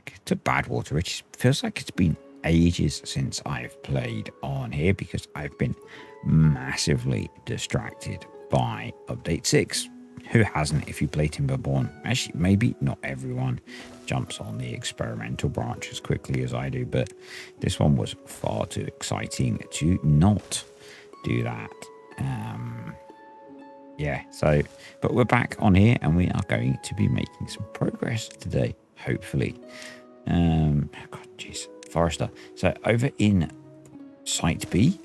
back to Badwater, which feels like it's been ages since I've played on here because I've been massively distracted by Update 6. Who hasn't if you play TimberBorn? Actually, maybe not everyone jumps on the experimental branch as quickly as I do, but this one was far too exciting to not do that. Yeah, so, but we're back on here and we are going to be making some progress today, hopefully. God, jeez, Forester. So over in Site B,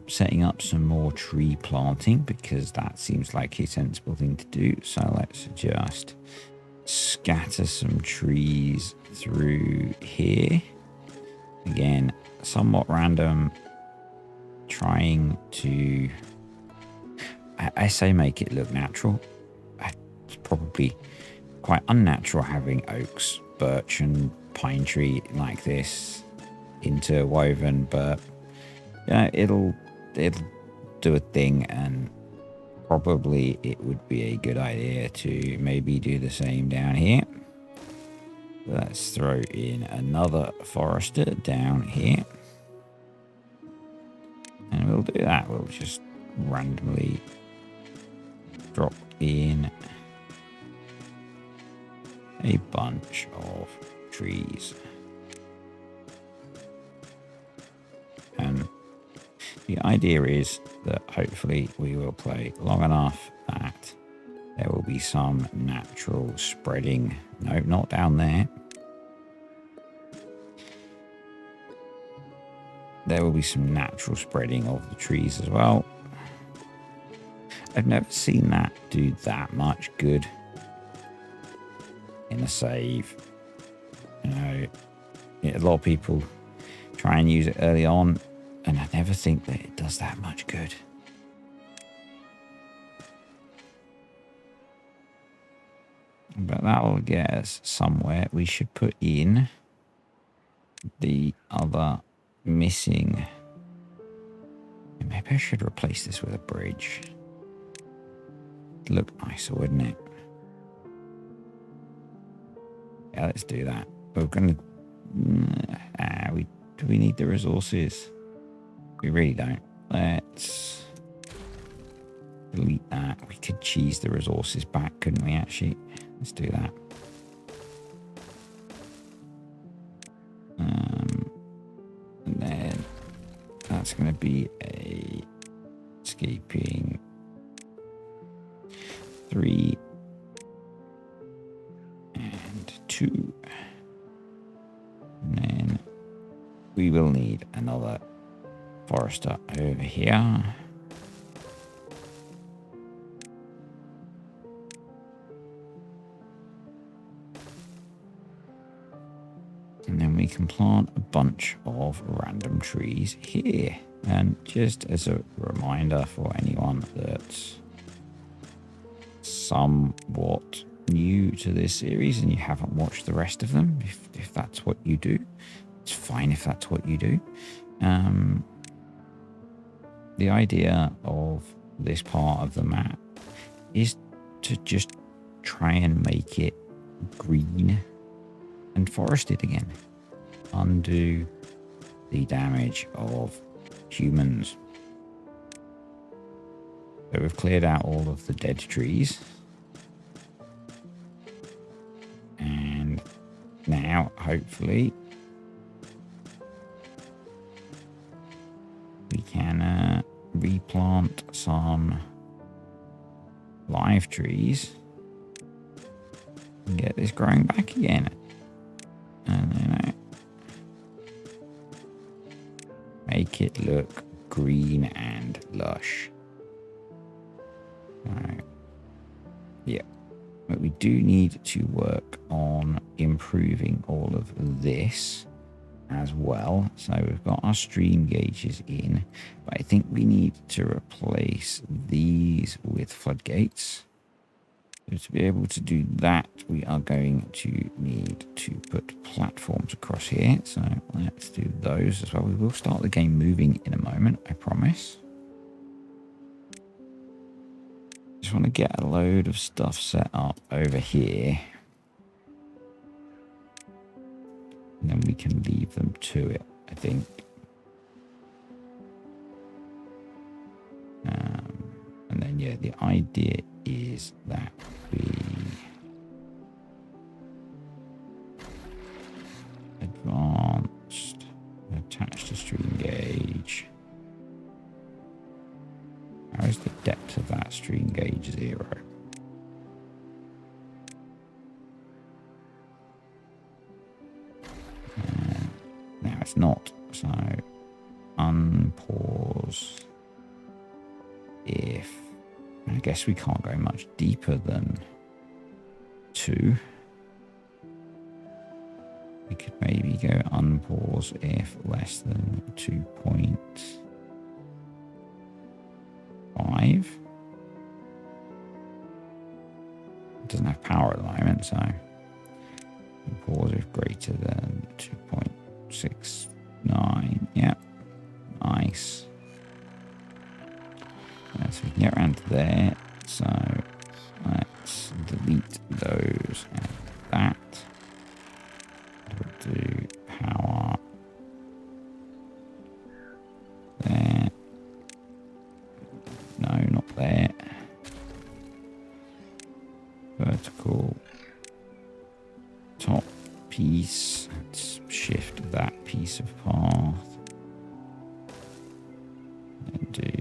setting up some more tree planting because that seems like a sensible thing to do. So let's just scatter some trees through here. Again, somewhat random, trying to... I say make it look natural. It's probably quite unnatural having oaks, birch and pine tree like this interwoven, but you know, it'll do a thing, and probably it would be a good idea to maybe do the same down here. Let's throw in another forester down here, and we'll do that. We'll just randomly drop in a bunch of trees. And the idea is that hopefully we will play long enough that there will be some natural spreading. No, not down there. There will be some natural spreading of the trees as well. I've never seen that do that much good in a save. You know, a lot of people try and use it early on, and I never think that it does that much good. But that will get us somewhere. We should put in the other missing... Maybe I should replace this with a bridge. It'd look nicer, wouldn't it? Yeah, let's do that. We're going to... do we need the resources? We really don't. Let's delete that. We could cheese the resources back, couldn't we, actually? Let's do that. And then that's going to be a escaping 3 and 2. And then we will need another forester over here. And then we can plant a bunch of random trees here. And just as a reminder for anyone that's somewhat new to this series and you haven't watched the rest of them, if that's what you do, it's fine if that's what you do. The idea of this part of the map is to just try and make it green and forested again. Undo the damage of humans. So we've cleared out all of the dead trees. And now, hopefully, we can replant some live trees and get this growing back again. And then make it look green and lush. Yeah, but we do need to work on improving all of this as well. So we've got our stream gauges in, but I think we need to replace these with floodgates. So to be able to do that, we are going to need to put platforms across here. So let's do those as well. We will start the game moving in a moment, I promise. Just want to get a load of stuff set up over here. then we can leave them to it, I think. And then, yeah, the idea is that we advanced, attached to stream gauge. How is the depth of that stream gauge 0? Now it's not, so unpause if, I guess we can't go much deeper than 2. We could maybe go unpause if less than 2.5. It doesn't have power at the moment, so pause if greater than 2.69. Yeah, nice. So we can get around to there. So let's delete those and that. We'll do power there. No, not there. Vertical top piece. Let's shift that piece of path. And do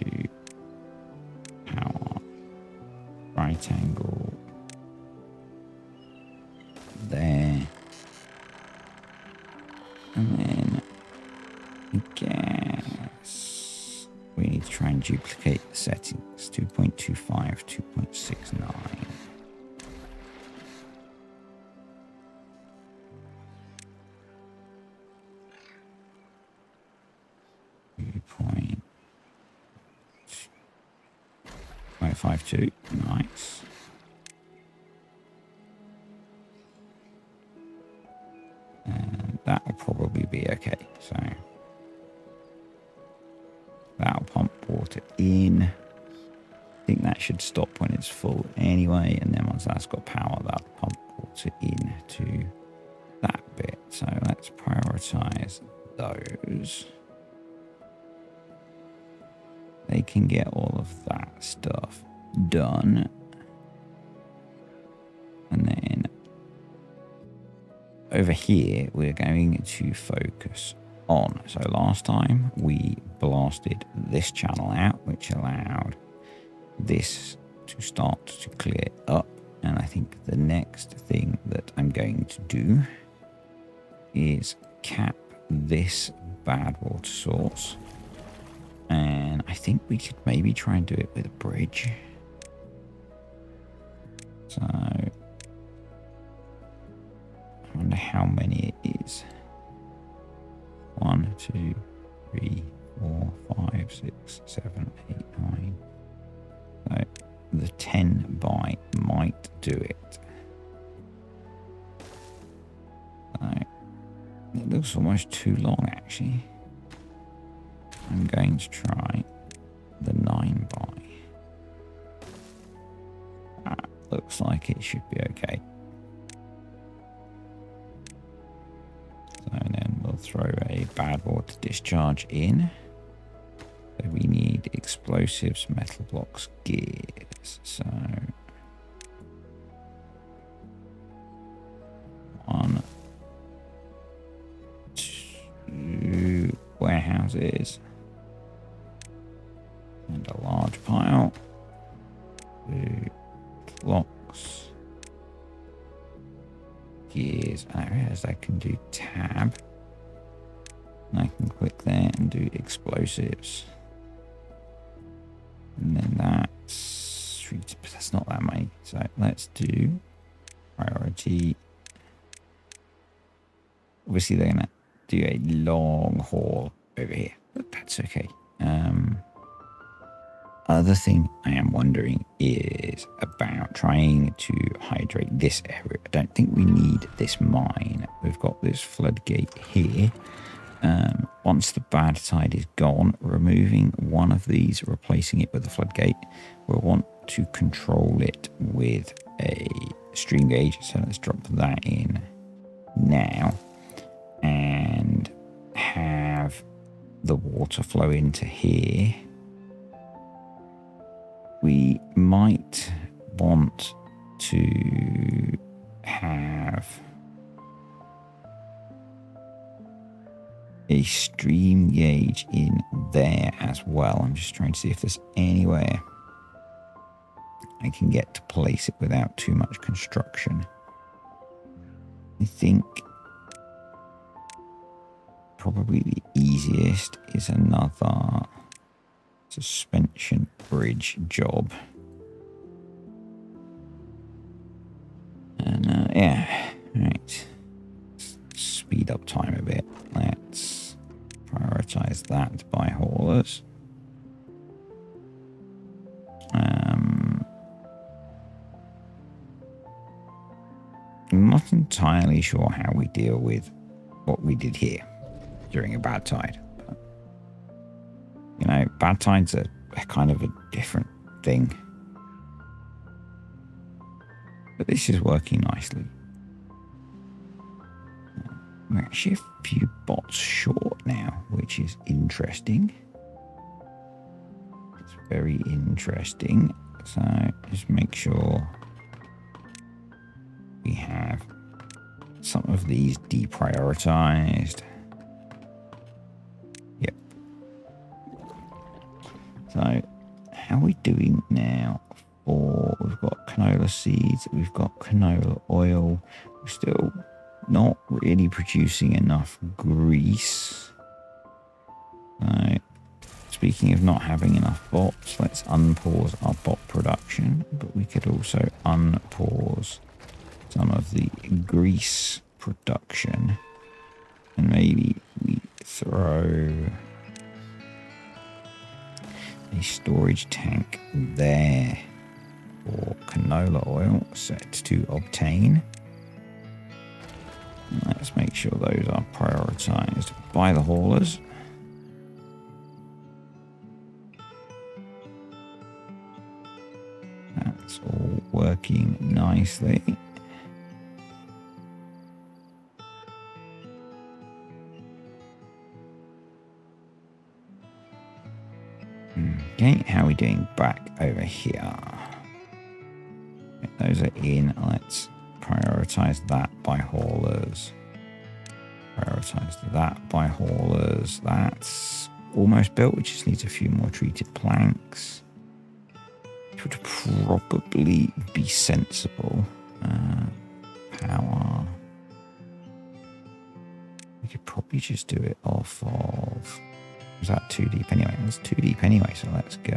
power right angle there. And then I guess we need to try and duplicate the settings. 2.25, 2.69. 2.52, nice. And that will probably be okay. So that'll pump water in. I think that should stop when it's full anyway. And then once that's got power, that'll pump water into that bit. So let's prioritize those. They can get all of that stuff done. And then over here, we're going to focus on. So last time we blasted this channel out, which allowed this to start to clear up. And I think the next thing that I'm going to do is cap this Badwater source. And I think we could maybe try and do it with a bridge. So I wonder how many it is. 1, 2, 3, 4, 5, 6, 7, 8, 9. So the 10 by might do it. So it looks almost too long actually. I'm going to try the 9 by. That looks like it should be okay. So then we'll throw a Badwater discharge in. So we need explosives, metal blocks, gears. So 1, 2 warehouses. And a large pile. 2 blocks. Gears. I realize I can do tab. And I can click there and do explosives. And then that's... but that's not that many. So let's do priority. Obviously they're going to do a long haul over here. But that's okay. Other thing I am wondering is about trying to hydrate this area. I don't think we need this mine. We've got this floodgate here. Once the bad tide is gone, removing one of these, replacing it with a floodgate, we'll want to control it with a stream gauge. So let's drop that in now. And the water flow into here, we might want to have a stream gauge in there as well. I'm just trying to see if there's anywhere I can get to place it without too much construction. I think probably the easiest is another suspension bridge job. And yeah, right. Let's speed up time a bit. Let's prioritize that by haulers. I'm not entirely sure how we deal with what we did here during a bad tide. But, you know, bad tides are kind of a different thing. But this is working nicely. We're actually a few bots short now, which is interesting. It's very interesting. So just make sure we have some of these deprioritized. Yep. So how are we doing now? We've got canola seeds, we've got canola oil. We're still not really producing enough grease. So, speaking of not having enough bots, let's unpause our bot production, but we could also unpause some of the grease production, and maybe we throw a storage tank there for canola oil set to obtain. And let's make sure those are prioritized by the haulers. That's all working nicely. Okay, how are we doing back over here? Those are in. Let's prioritize that by haulers. Prioritize that by haulers. That's almost built. We just need a few more treated planks, which would probably be sensible. Power. We could probably just do it off of... Was that too deep anyway? It was too deep anyway, so let's go.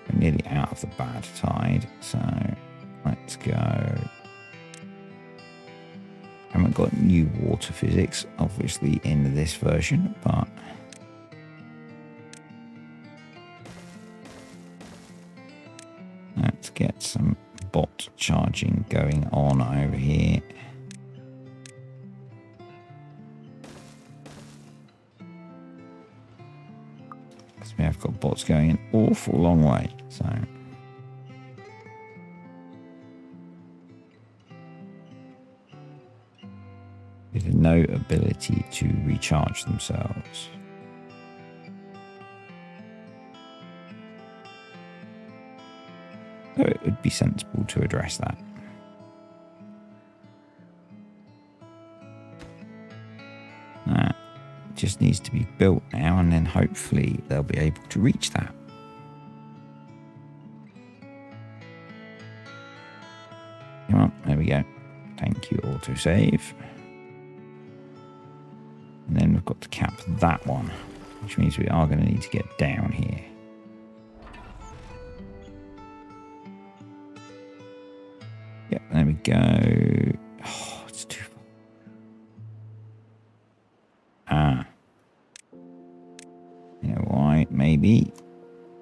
We're nearly out of the bad tide, so let's go. Haven't got new water physics, obviously, in this version, but let's get some bot charging going on over here. I've got bots going an awful long way, so with no ability to recharge themselves. So it would be sensible to address that. Just needs to be built now, and then hopefully they'll be able to reach that. Come on, there we go. Thank you, autosave. And then we've got to cap that one, which means we are going to need to get down here. Yep, there we go. Oh, it's too far. You know why? Maybe.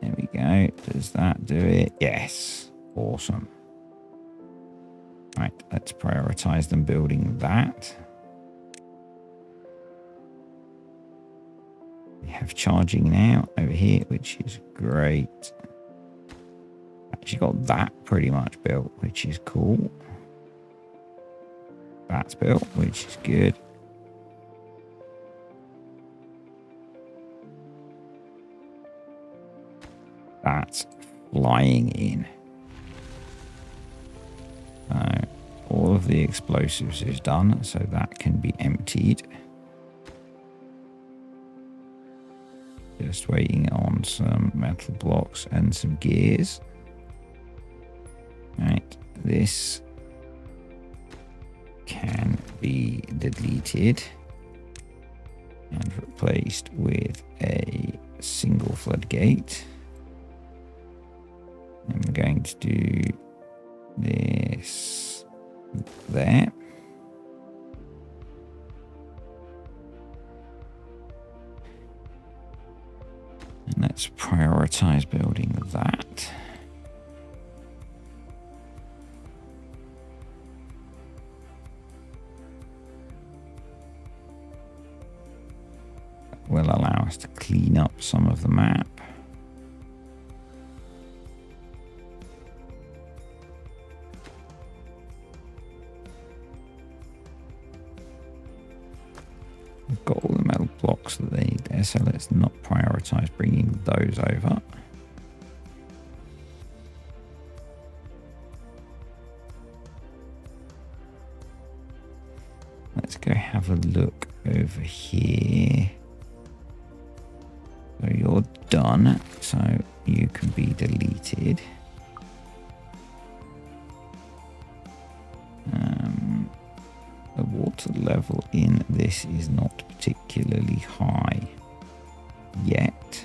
There we go. Does that do it? Yes. Awesome. Right, let's prioritize them building that. We have charging now over here, which is great. Actually got that pretty much built, which is cool. That's built, which is good. That's flying in. So all of the explosives is done, so that can be emptied. Just waiting on some metal blocks and some gears. Right, this can be deleted and replaced with a single floodgate. And we're going to do this there. And let's prioritize building that. Will allow us to clean up some of the map. We've got all the metal blocks that they need there, so let's not prioritize bringing those over. Let's go have a look over here. So you're done, so you can be deleted. The water level in this is not particularly high yet.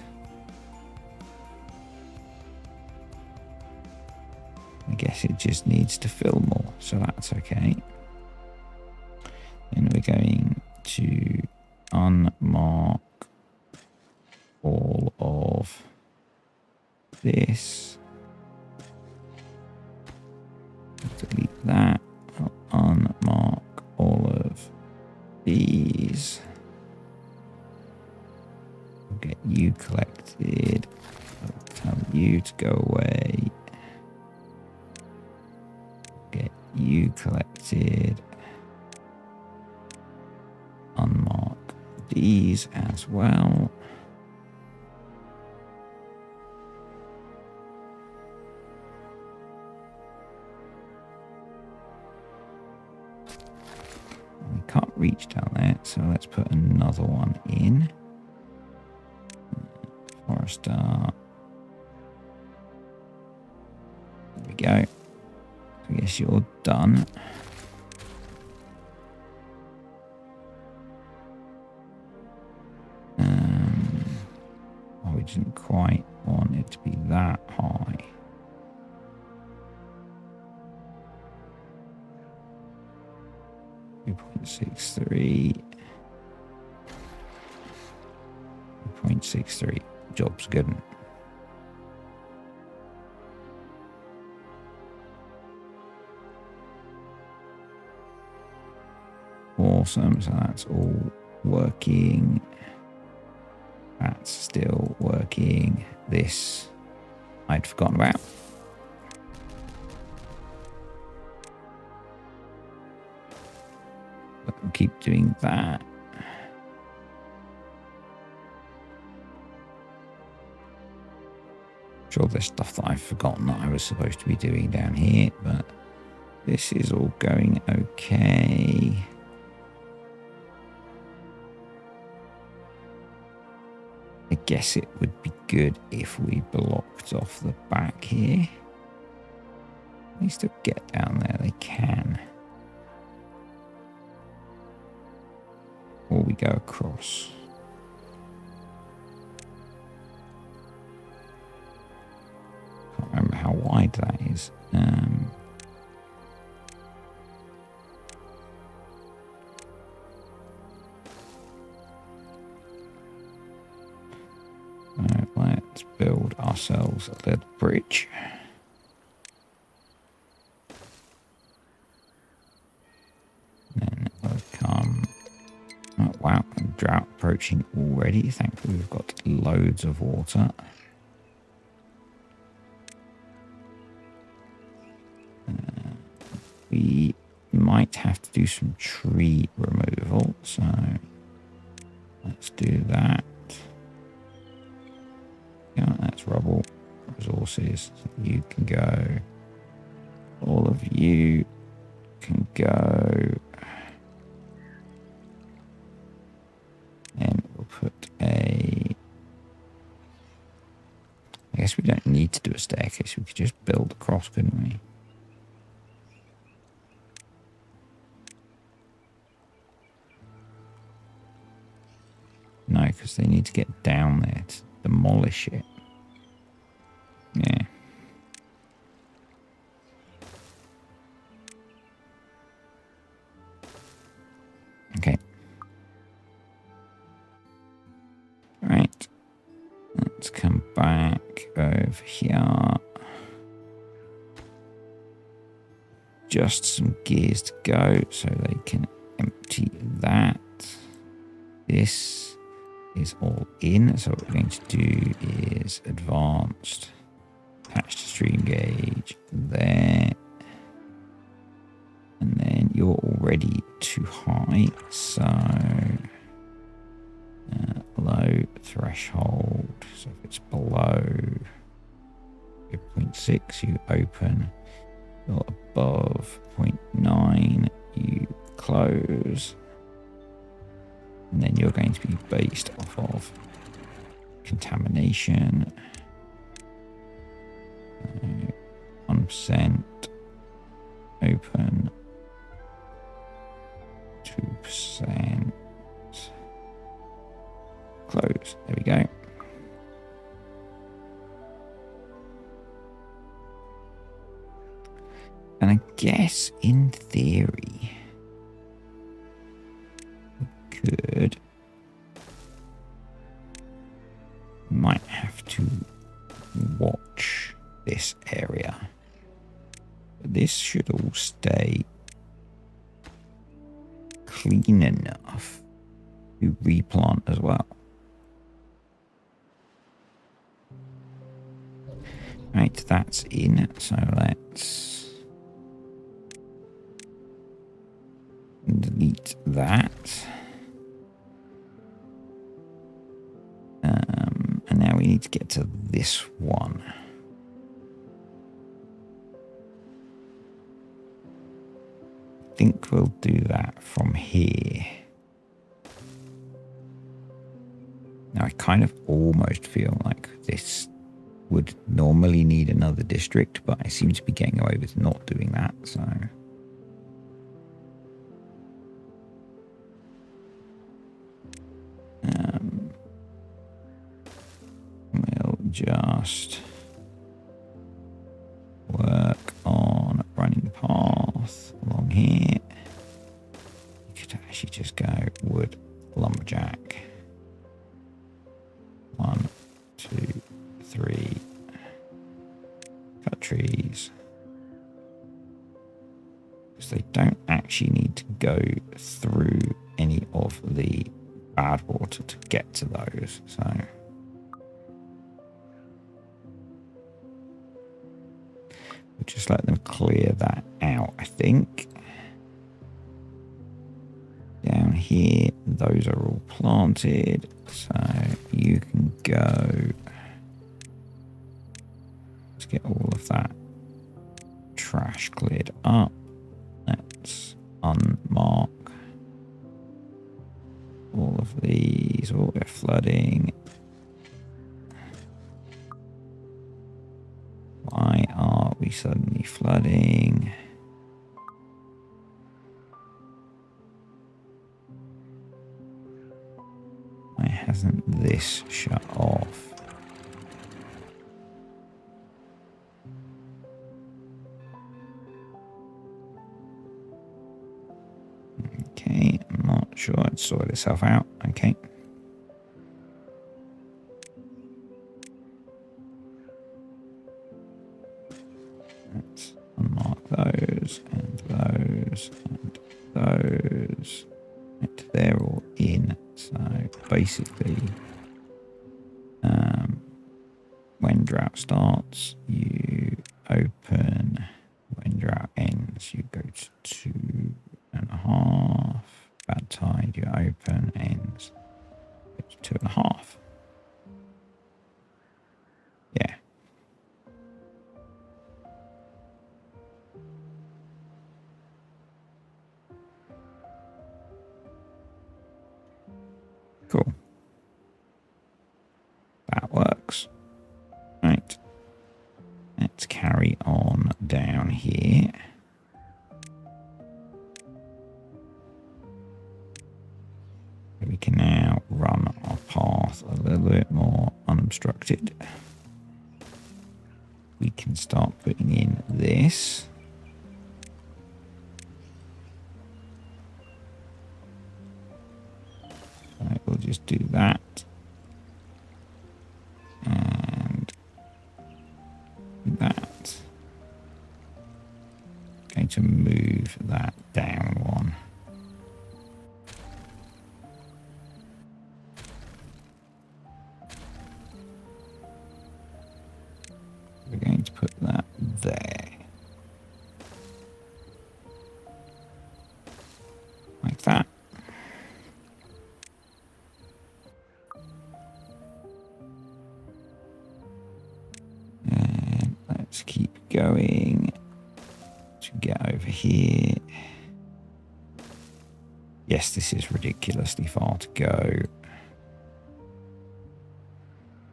I guess it just needs to fill more, so that's okay. And we're going to unmark all of this. Delete that. I'll unmark all of these. I'll get you collected. I'll tell you to go away. Get you collected. Unmark these as well. We can't reach down there, so let's put another one in. Forester. There we go. I guess you're done. We didn't quite want it to be that high. .63. 0.63. Job's good. Awesome. So that's all working. That's still working. This I'd forgotten about. But we'll keep doing that. Sure, there's stuff that I've forgotten that I was supposed to be doing down here, but this is all going okay. I guess it would be good if we blocked off the back here. They still get down there, they can. Or we go across. Can't remember how wide that is. Let's build ourselves a little bridge. Then we'll come. Oh, wow, drought approaching already. Thankfully, we've got loads of water. We might have to do some tree removal, so let's do that. Yeah, that's rubble. resources. So you can go. All of you can go. And we'll put a... I guess we don't need to do a staircase. We could just build across, couldn't we? No, because they need to get down there to demolish it. Yeah. Okay. Right. Let's come back over here. Just some gears to go so they can empty that. This is all in. So what we're going to do is advanced patch to stream gauge there. And then you're already too high. So low threshold. So if it's below 0.6, you open. You're above 0.9, you close. And then you're going to be based off of contamination. 1% open. 2% close. There we go. And I guess in theory, we might have to watch this area. But this should all stay clean enough to replant as well. Right, that's in. So let's delete that. And now we need to get to this one. I think we'll do that from here. Now I kind of almost feel like this would normally need another district, but I seem to be getting away with not doing that, so... we'll just work on running path along here. You could actually just go wood lumberjack. 1, 2, 3. Cut trees. Because they don't actually need to go through any of the Badwater to get to those, so we'll just let them clear that out, I think. Down here, those are all planted, so you can go. Let's get all of that trash cleared up. Let's unmark all of these. Oh, we're flooding. Why are we suddenly flooding? Why hasn't this shut off? Okay, I'm not sure. It's sorted itself out. Okay. Let's unmark those and those and those. Right, they're all in. So basically, when drought starts, you open. When drought ends, you go to 2.5. Bad tide, you open, ends. It's 2.5. Yeah. here. We can now run our path a little bit more unobstructed. We can start putting in this. So we'll just do that. And that. Going to move that down one. We're going to put that there. Like that. And let's keep going to get over here. Yes, this is ridiculously far to go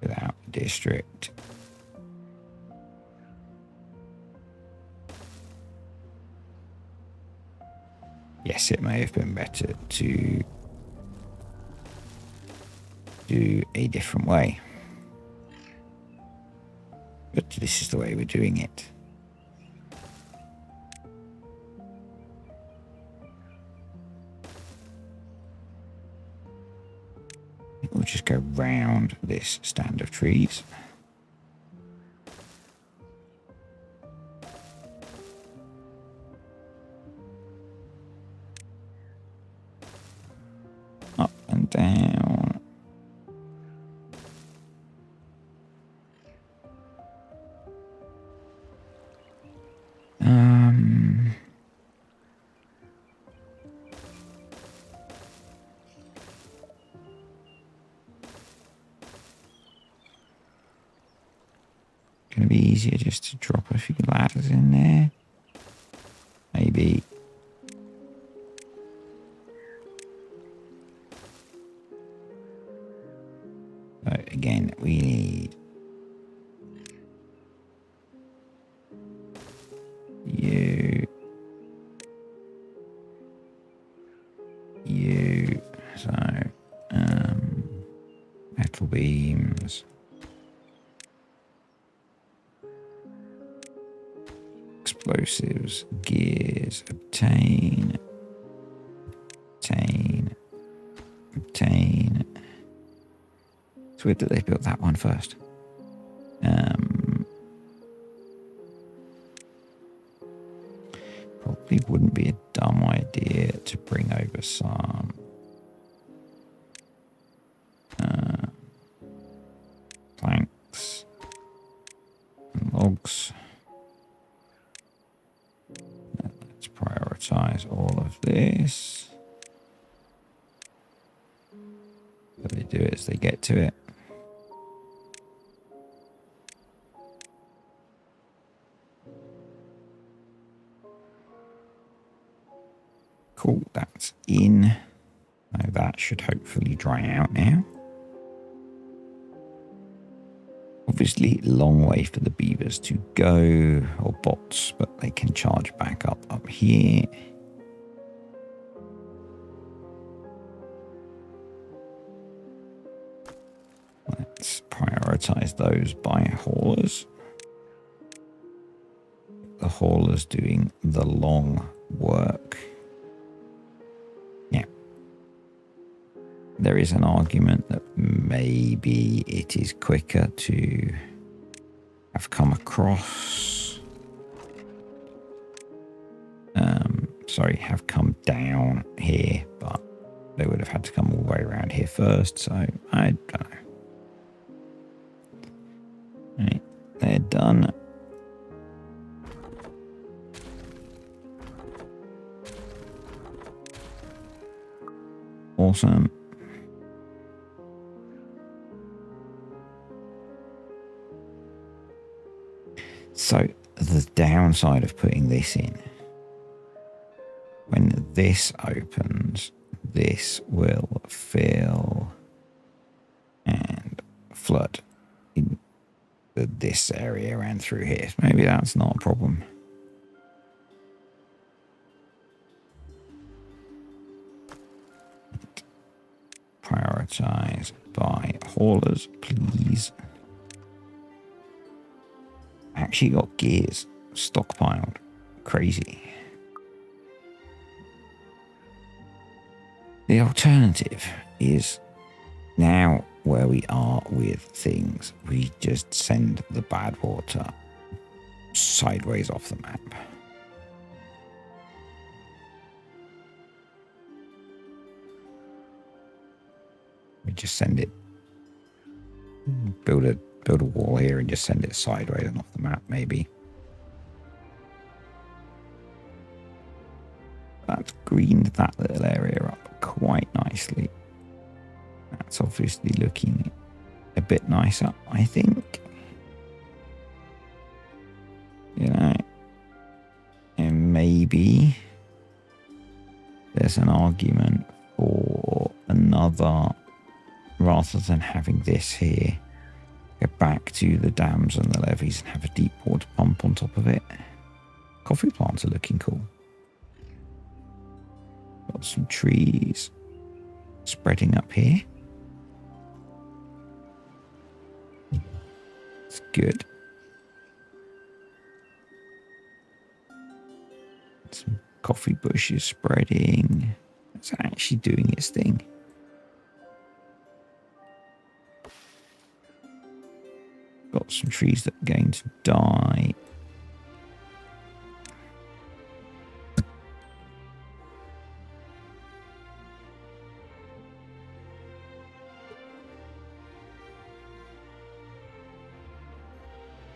without the district. Yes, it may have been better to do a different way. But this is the way we're doing it. We'll just go round this stand of trees. Up and down. Gonna be easier just to drop a few ladders in there. Maybe. So again, we need you. So metal beams. Explosives, gears, obtain. It's weird that they built that one first. Probably wouldn't be a dumb idea to bring over some planks and logs. Let's prioritize all of this. What they do is they get to it. Cool, that's in. Now that should hopefully dry out now. Obviously, long way for the beavers to go, or bots, but they can charge back up here. Let's prioritize those by haulers. The haulers doing the long work. Yeah. There is an argument that maybe it is quicker to have come across. Have come down here, but they would have had to come all the way around here first, so I don't know. Right, they're done. Awesome. So the downside of putting this in, when this opens, this will fill and flood in this area around through here. Maybe that's not a problem. Prioritize by haulers, please. Actually got gears stockpiled. Crazy. The alternative is now where we are with things, we just send the Badwater sideways off the map. We just send it, build a wall here and just send it sideways and off the map, maybe. That's greened that little area up quite nicely. That's obviously looking a bit nicer, I think. You know, and maybe there's an argument for another, rather than having this here, go back to the dams and the levees and have a deep water pump on top of it. Coffee plants are looking cool. Got some trees spreading up here. It's good. Some coffee bushes spreading. It's actually doing its thing. Got some trees that are going to die.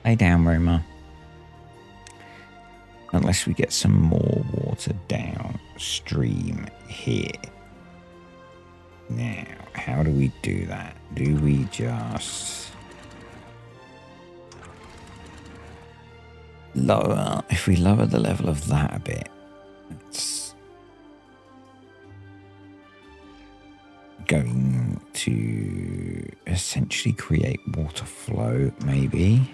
Lay down, Roma. Unless we get some more water downstream here. Now, how do we do that? Do we just lower? If we lower the level of that a bit, it's going to essentially create water flow, maybe.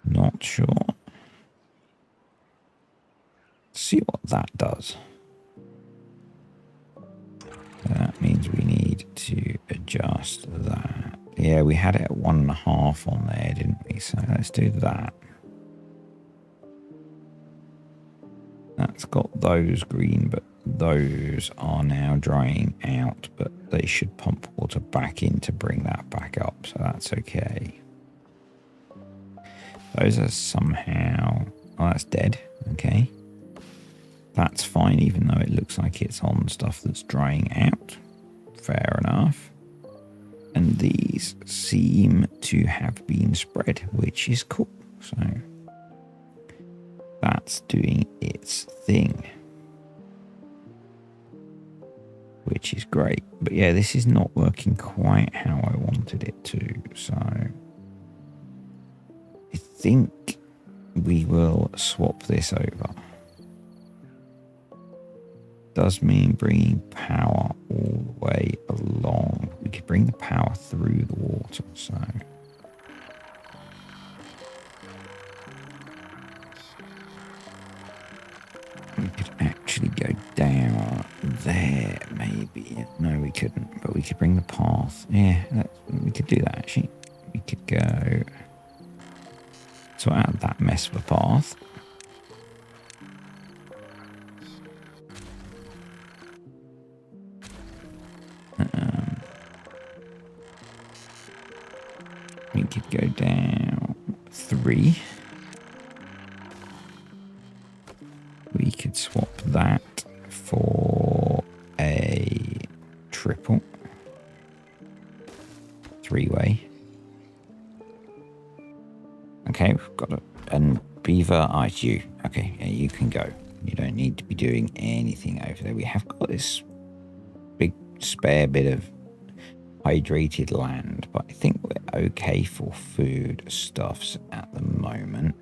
Not sure. See what that does. That means we need to adjust that. Yeah, we had it at 1.5 on there, didn't we? So let's do that. That's got those green, but those are now drying out, but they should pump water back in to bring that back up, so that's okay. Those are somehow... Oh, that's dead. Okay. That's fine, even though it looks like it's on stuff that's drying out. Fair enough. And these seem to have been spread, which is cool. So that's doing its thing, which is great. But yeah, this is not working quite how I wanted it to. So I think we will swap this over. Does mean bringing power all the way along. We could bring the power through the water, so we could actually go down there, maybe. No, we couldn't, but we could bring the path. Yeah, we could do that, actually. We could go sort out that mess of a path. We could go down 3. We could swap that for a triple 3-way. Okay, we've got a... And Beaver, it's you. Okay, yeah, you can go. You don't need to be doing anything over there. We have got this big spare bit of hydrated land, but I think we're okay for food stuffs at the moment.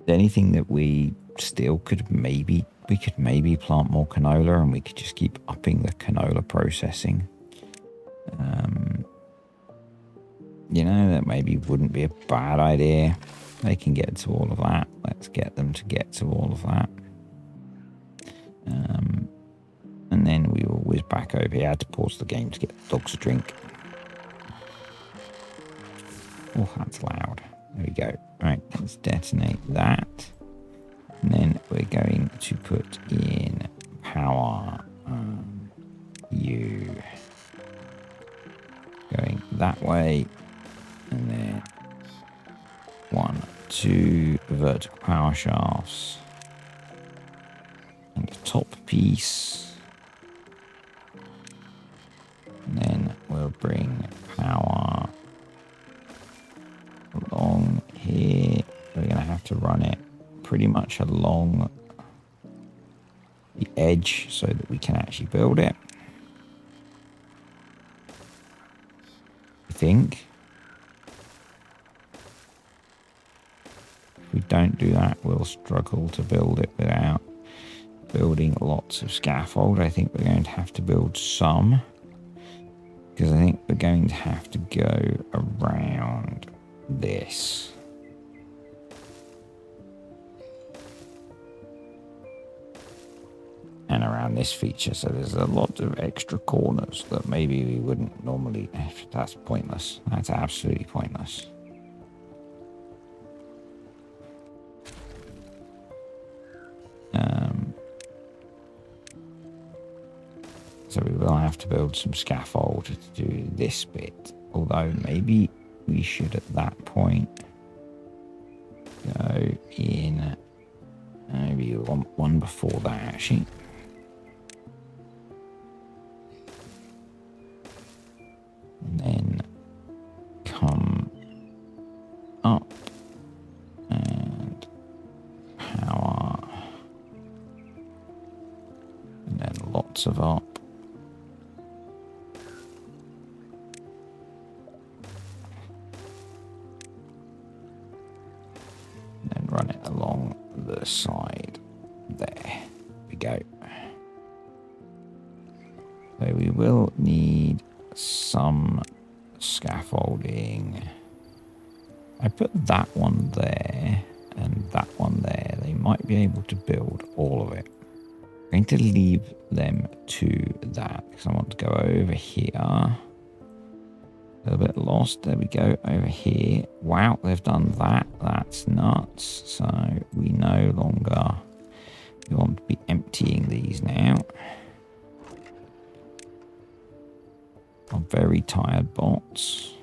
Anything that we still could maybe plant more canola, and we could just keep upping the canola processing. You know, that maybe wouldn't be a bad idea. They can get to all of that. Let's get them to get to all of that. And then we will whiz back over here. I had to pause the game to get the dogs a drink. Oh, that's loud. There we go. Right, let's detonate that. And then we're going to put in power. You going that way. And then 1, 2 vertical power shafts. And the top piece. And then we'll bring power along here. We're going to have to run it pretty much along the edge so that we can actually build it. I think. If we don't do that, we'll struggle to build it without building lots of scaffold. I think we're going to have to build some, because I think we're going to have to go around this. And around this feature, so there's a lot of extra corners that maybe we wouldn't normally. That's pointless. That's absolutely pointless. So we will have to build some scaffold to do this bit. Although maybe we should at that point go in. Maybe you want one before that actually. And then come up and power. And then lots of up. And then run it along the side there. We go. So we will need some scaffolding. I put that one there and that one there. They might be able to build all of it. I'm going to leave them to that because I want to go over here. A little bit lost. There we go. Over here. Wow, they've done that. That's nuts. So we no longer want to be emptying these now. Are very tired bots.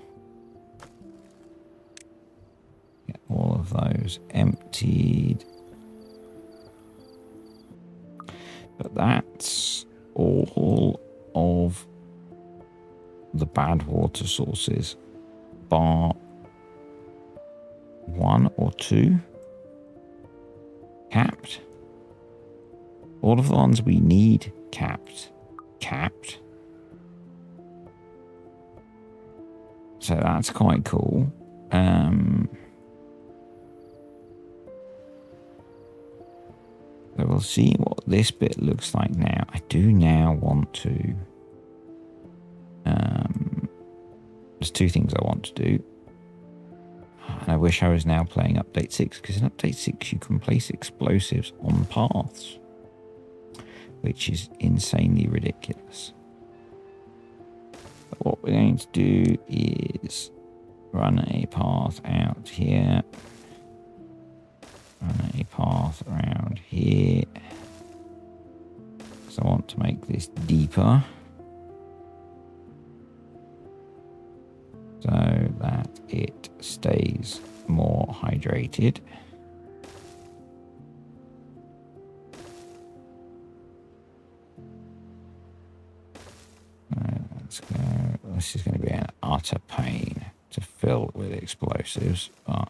Get all of those emptied. But that's all of the Badwater sources, bar 1 or 2 capped. All of the ones we need capped. So that's quite cool. So we'll see what this bit looks like now. I do now want to... there's 2 things I want to do. And I wish I was now playing Update 6, because in Update 6 you can place explosives on paths, which is insanely ridiculous. But what we're going to do is run a path out here. Run a path around here. Because I want to make this deeper. So that it stays more hydrated. Let's go. This is going to be an utter pain to fill with explosives, but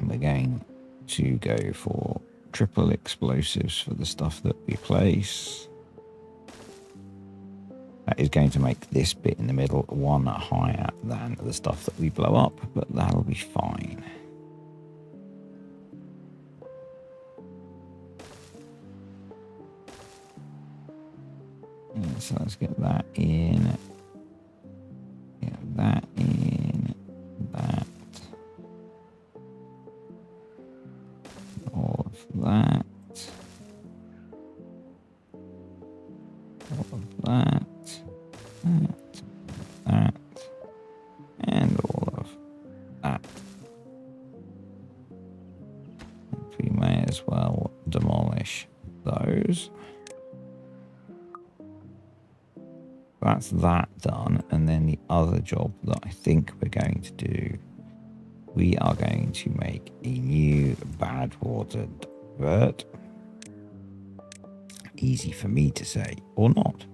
we're going to go for triple explosives for the stuff that we place. That is going to make this bit in the middle 1 higher than the stuff that we blow up, but that'll be fine. So let's get that in. Get that in. That. All of that. All of that. That. That. And all of that. We may as well demolish those. That's that done. And then the other job that I think we're going to do, we are going to make a new Badwater divert. Easy for me to say, or not.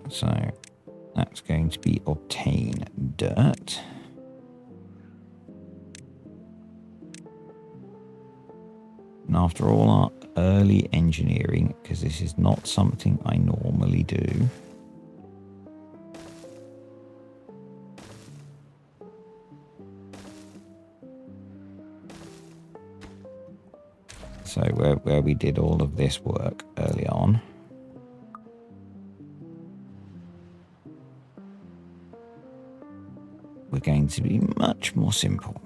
So that's going to be obtain dirt. And after all our early engineering, because this is not something I normally do, so where we did all of this work early on, we're going to be much more simple.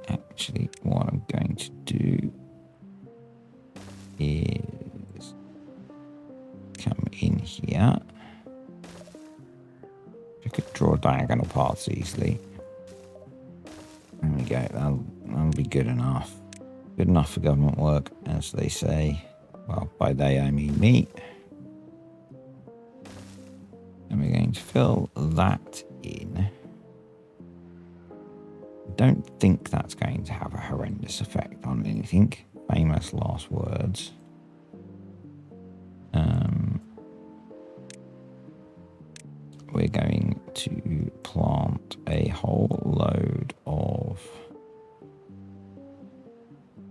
Actually, what I'm going to do is come in here. I could draw diagonal paths easily. There we go. That'll be good enough. Good enough for government work, as they say. Well, by they I mean me. And we're going to fill that in. Don't think that's going to have a horrendous effect on anything. Famous last words. We're going to plant a whole load of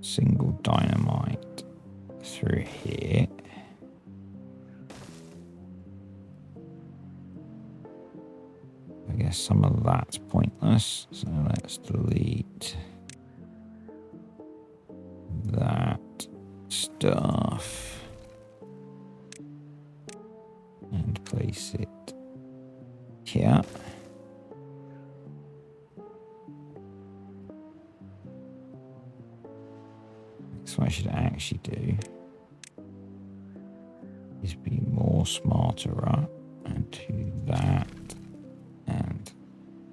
single dynamite through here. I guess some of that's pointless, so let's delete that stuff and place it here. So what I should actually do is be more smarter and do that and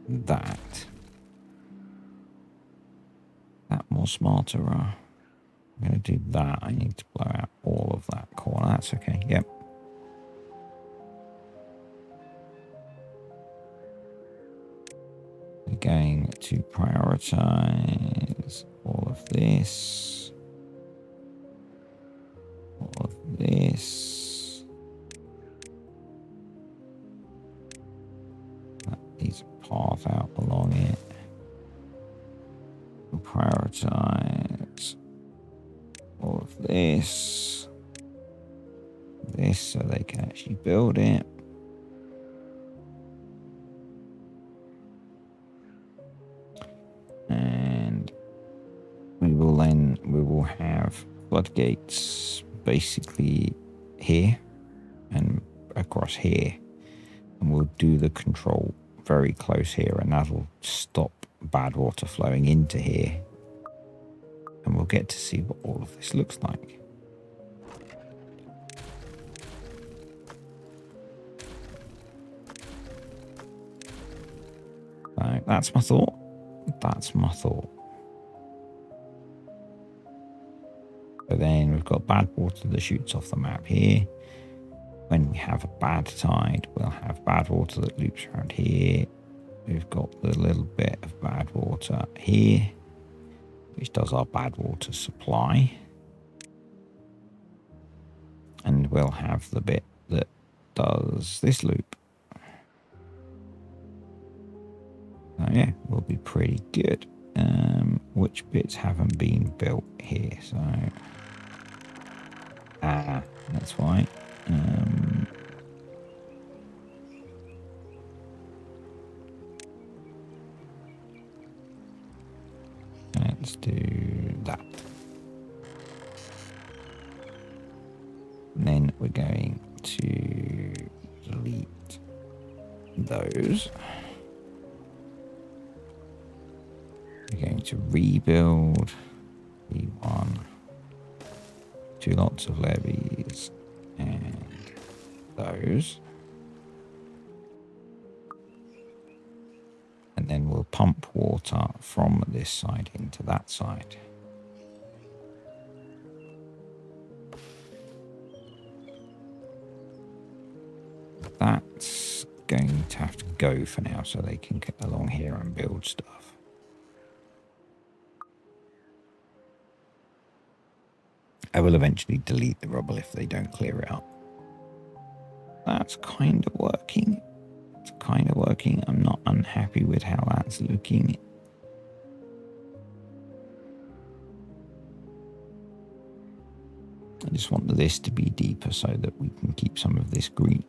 that. That more smarter. I'm going to do that. I need to blow out all of that corner. That's okay. Yep. We're going to prioritize all of this. All of this. That needs a path out along it. We'll prioritize all of this. This so they can actually build it. And we will have floodgates basically here and across here, and we'll do the control very close here, and that'll stop bad water flowing into here, and we'll get to see what all of this looks like. So that's my thought. That's my thought. But then we've got bad water that shoots off the map here. When we have a bad tide, we'll have bad water that loops around here. We've got the little bit of bad water here, which does our bad water supply. And we'll have the bit that does this loop. So yeah, we'll be pretty good. Which bits haven't been built here? So, that's why. Let's do that. And then we're going to delete those. We're going to rebuild V1, 2 lots of levees, and those. And then we'll pump water from this side into that side. That's going to have to go for now so they can get along here and build stuff. I will eventually delete the rubble if they don't clear it up. That's kind of working. It's kind of working. I'm not unhappy with how that's looking. I just want this to be deeper so that we can keep some of this green.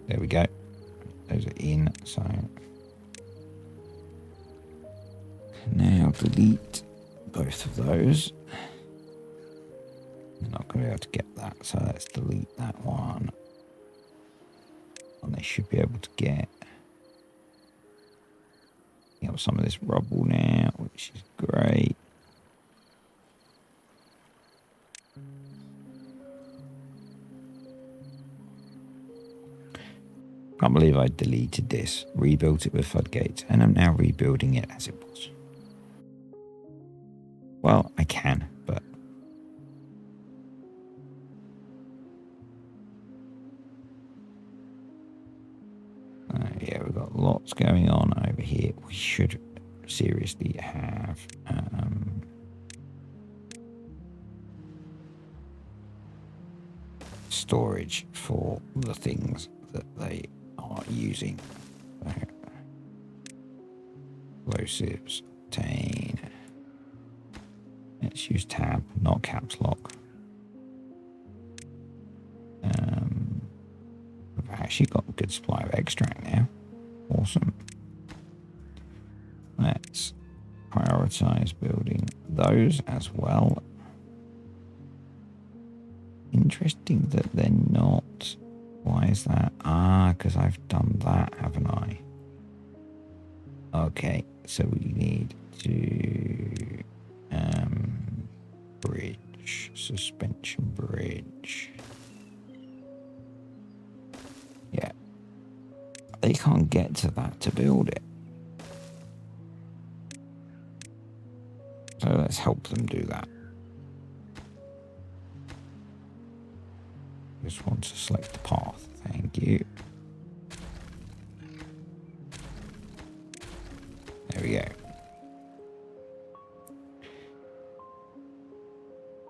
There we go. Those are in, so now delete both of those. I'm not going to be able to get that, so let's delete that one. And they should be able to get some of this rubble now, which is great. Can't believe I deleted this, rebuilt it with floodgates, and I'm now rebuilding it as it was. Well, I can, but yeah, we've got lots going on over here. We should seriously have storage for the things that they are using. Explosives, obtain. Let's use tab, not caps lock. We've actually got a good supply of extract now. Awesome. Let's prioritize building those as well. Interesting that they're not. Why is that? Because I've done that, haven't I? Okay, so we need to bridge, suspension bridge. Yeah. They can't get to that to build it. So let's help them do that. Just want to select the path. Thank you. There we go.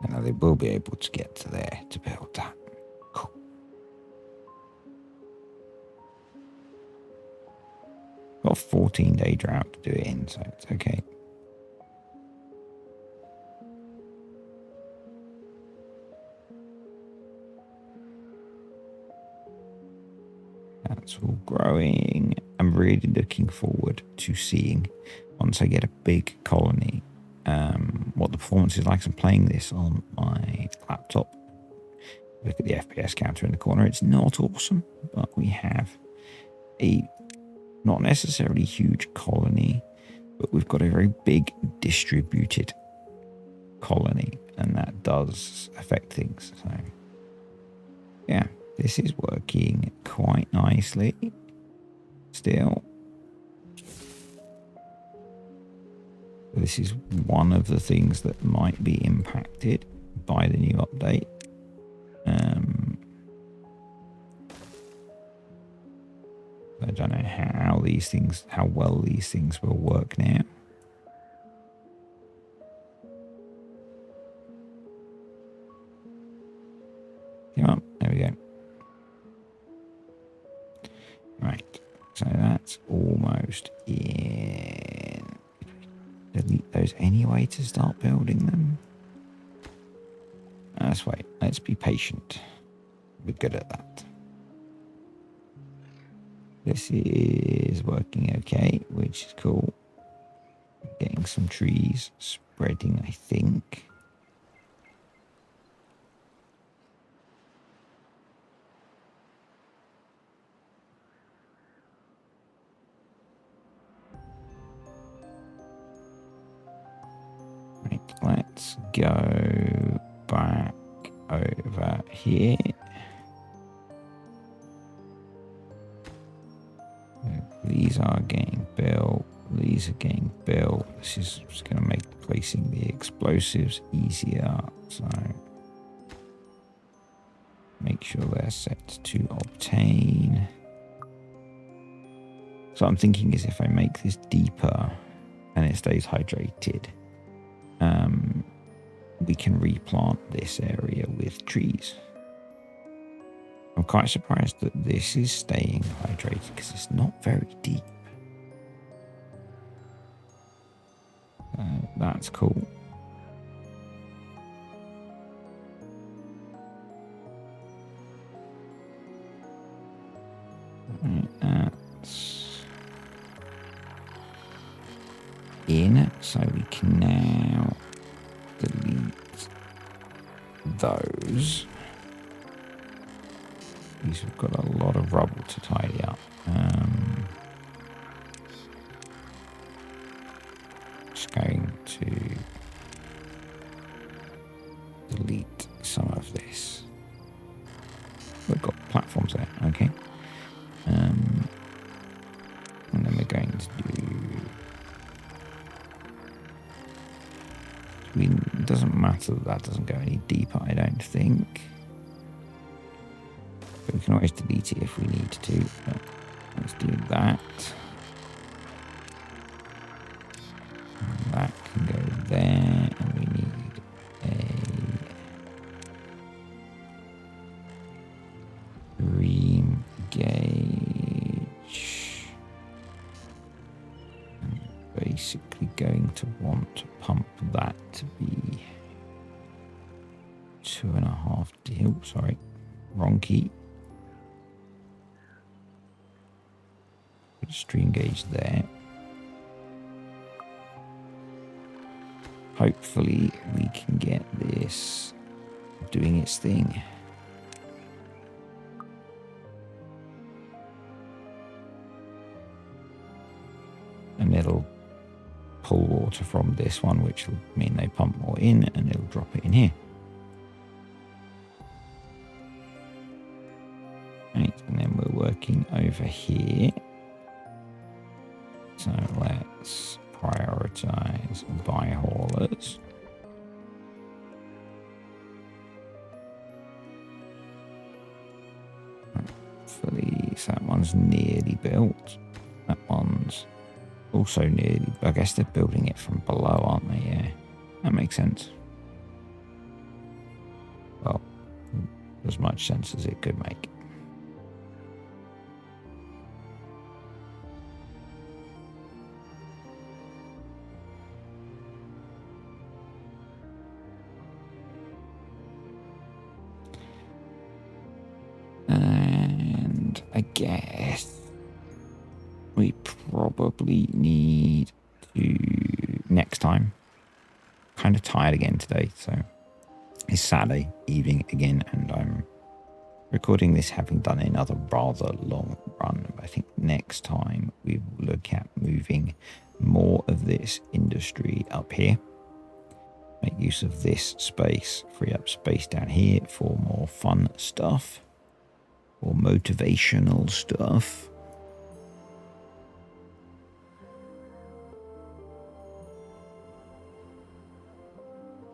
And now they will be able to get to there to build that. Cool. Got a 14-day drought to do it in, so it's okay. That's all growing. I'm really looking forward to seeing, once I get a big colony, what the performance is like. I'm playing this on my laptop. Look at the FPS counter in the corner. It's not awesome, but we have a not necessarily huge colony, but we've got a very big distributed colony, and that does affect things. So yeah, this is working quite nicely still. This is one of the things that might be impacted by the new update. I don't know how well these things will work now. Come on, there we go. Right, so that's almost in. Delete those anyway to start building them. Let's wait. Let's be patient. We're good at that. This is working okay, which is cool. Getting some trees spreading, I think. Right, let's go back over here. These are getting built. These are getting built. This is just going to make placing the explosives easier. So make sure they're set to obtain. So I'm thinking is if I make this deeper and it stays hydrated, we can replant this area with trees. I'm quite surprised that this is staying hydrated because it's not very deep. That's cool. That's in, so we can now delete those. These have got a lot of rubble to tidy up. Just going to delete some of this. We've got platforms there, okay. And then we're going to do. It doesn't matter that doesn't go any deeper, I don't think. But we can always delete it if we need to. But let's do that. And that can go there, and we need a ream gauge. And basically going to want to pump that to be 2.5 D. Oh, sorry, wrong key. Put a stream gauge there. Hopefully we can get this doing its thing. And it'll pull water from this one, which will mean they pump more in, and it'll drop it in here. Right, and then we're working over here. So let's prioritize buy haulers. Hopefully, so that one's nearly built. That one's also nearly. I guess they're building it from below, aren't they? Yeah, that makes sense. Well, as much sense as it could make. And I guess we probably need to next time. Kind of tired again today, so it's Saturday evening again, and I'm recording this having done another rather long run. I think next time we will look at moving more of this industry up here. Make use of this space, free up space down here for more fun stuff. Or motivational stuff.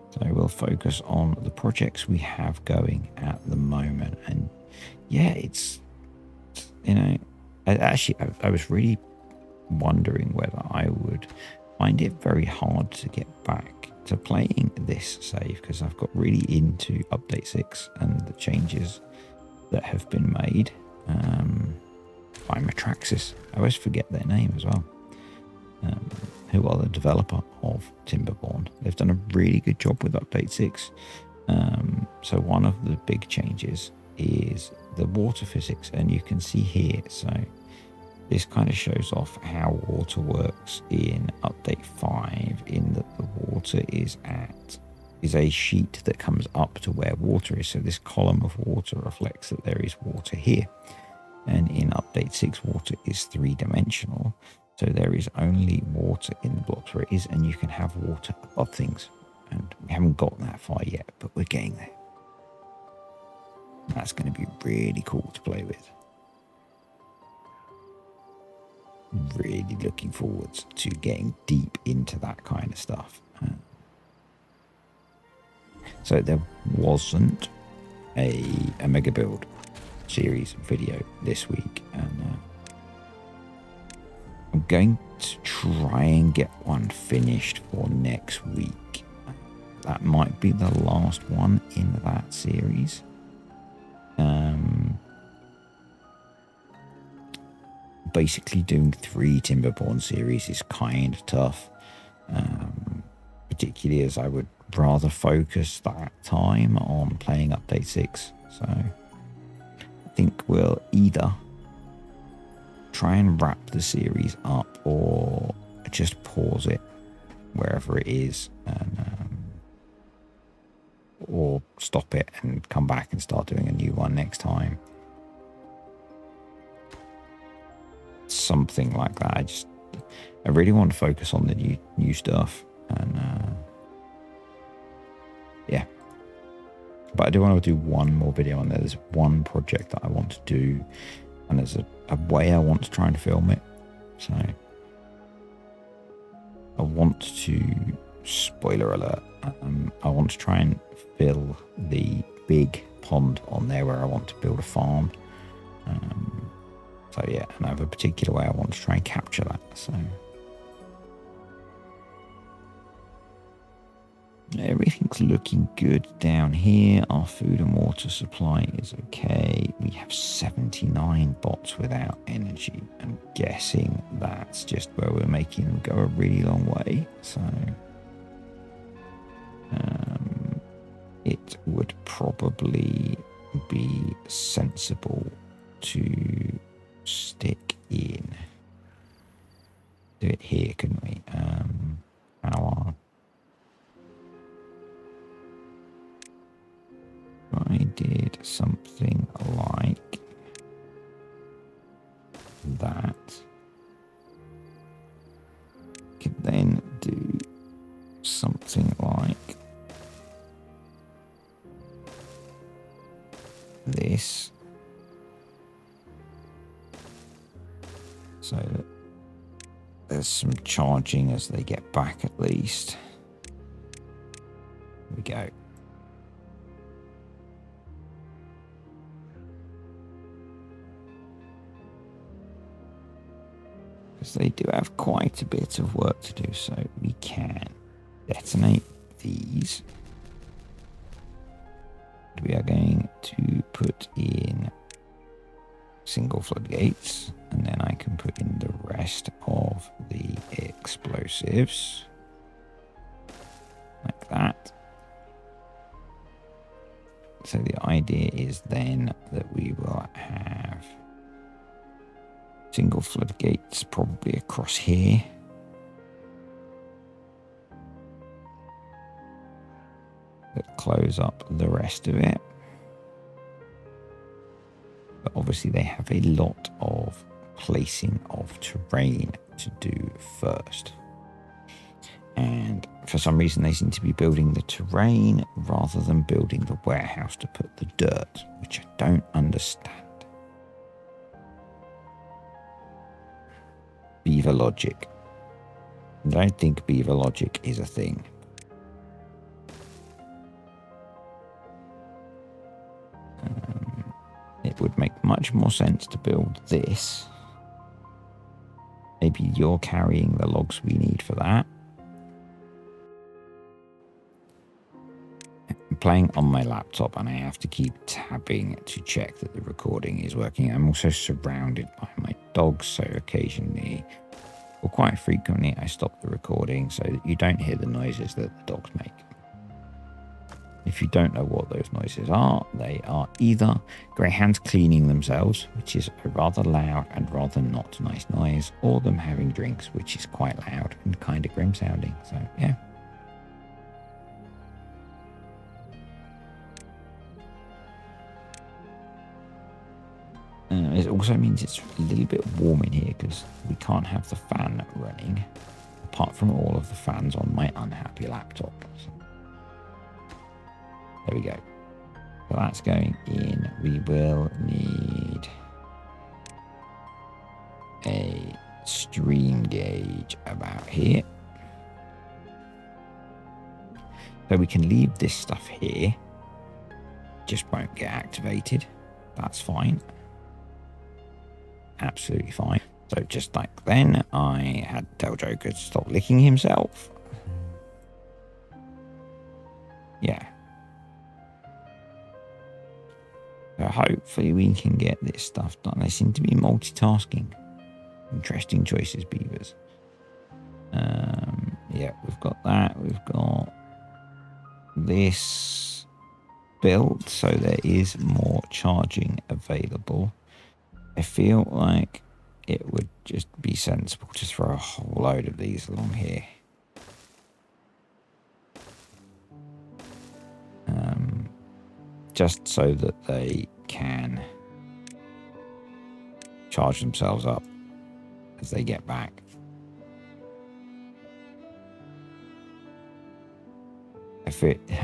So we'll focus on the projects we have going at the moment. And yeah, it's, you know, I was really wondering whether I would find it very hard to get back to playing this save, because I've got really into update 6 and the changes that have been made by Matraxis. I always forget their name as well. Who are the developer of TimberBorn. They've done a really good job with update 6. So one of the big changes is the water physics, and you can see here. So this kind of shows off how water works in update 5, in that the water is a sheet that comes up to where water is. So this column of water reflects that there is water here. And in update 6, water is 3-dimensional. So there is only water in the blocks where it is, and you can have water above things. And we haven't got that far yet, but we're getting there. That's going to be really cool to play with. Really looking forward to getting deep into that kind of stuff. So there wasn't a mega build series video this week, and I'm going to try and get one finished for next week. That might be the last one in that series. Basically doing 3 TimberBorn series is kind of tough, particularly as I would rather focus that time on playing update 6. So I think we'll either try and wrap the series up or just pause it wherever it is, and or stop it and come back and start doing a new one next time. Something like that. I really want to focus on the new stuff, and yeah. But I do want to do one more video on there. There's one project that I want to do, and there's a way I want to try and film it. So I want to, spoiler alert, I want to try and fill the big pond on there where I want to build a farm. So yeah, and I have a particular way I want to try and capture that. So everything's looking good down here. Our food and water supply is okay. We have 79 bots without energy. I'm guessing that's just where we're making them go a really long way. So it would probably be sensible to stick in. Do it here, couldn't we? I did something like that. Could then do something like this, so that there's some charging as they get back at least. Here we go. Because they do have quite a bit of work to do, so we can detonate these. We are going to put in single floodgates, and then I can put in the rest of the explosives like that. So the idea is then that we will have single floodgates probably across here. That close up the rest of it. But obviously they have a lot of placing of terrain to do first. And for some reason they seem to be building the terrain rather than building the warehouse to put the dirt, which I don't understand. Beaver logic. I don't think beaver logic is a thing. It would make much more sense to build this. Maybe you're carrying the logs we need for that. I'm playing on my laptop and I have to keep tabbing to check that the recording is working. I'm also surrounded by my dogs, so occasionally, or quite frequently, I stop the recording so that you don't hear the noises that the dogs make. If you don't know what those noises are, they are either greyhounds cleaning themselves, which is a rather loud and rather not nice noise, or them having drinks, which is quite loud and kind of grim sounding. So, yeah. It also means it's a little bit warm in here because we can't have the fan running, apart from all of the fans on my unhappy laptop. So, there we go. So that's going in. We will need a stream gauge about here. So we can leave this stuff here. Just won't get activated. That's fine. Absolutely fine. So just like then, I had to tell Joker to stop licking himself. Yeah. So hopefully we can get this stuff done. They seem to be multitasking. Interesting choices, beavers. Yeah, we've got that. We've got this built, so there is more charging available. I feel like it would just be sensible to throw a whole load of these along here. Just so that they can charge themselves up as they get back.